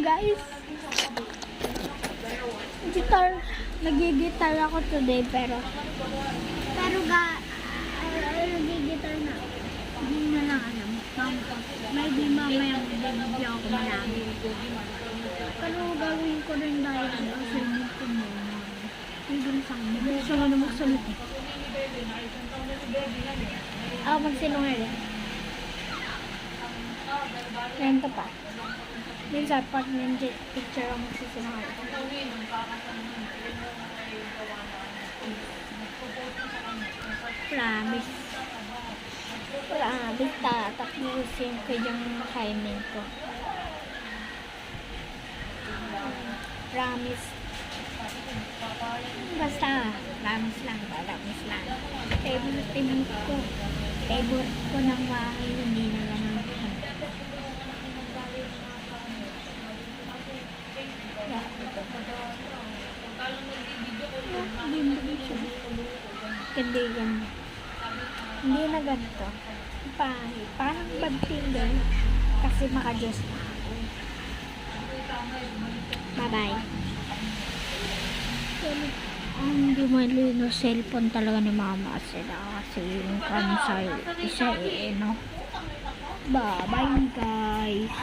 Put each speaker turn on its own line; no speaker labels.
guys. Guitar. Nag-gitar ako today pero nag-gitar na. Hindi na lang alam. Maybe mamaya mag-video ako marami. Pero gagawin ko rin dahil kasi ko muna. Hanggang sa akin. Gusto nga na magsalit eh. Ako magsinungaling. Ganito pa. Minsan pag nandiyan picture ang magsisinungaling. Promise. Promise, tatapusin ko yung timing ko. Promise. Basta, promise lang. Favorite ko ng bahay, hindi na lang ang hindi na ganito. Parang bad finger kasi maka-Diyos na ako. Bye-bye. Hindi malino cellphone talaga ni mama sila kasi yung cancer isa no. Bye-bye guys.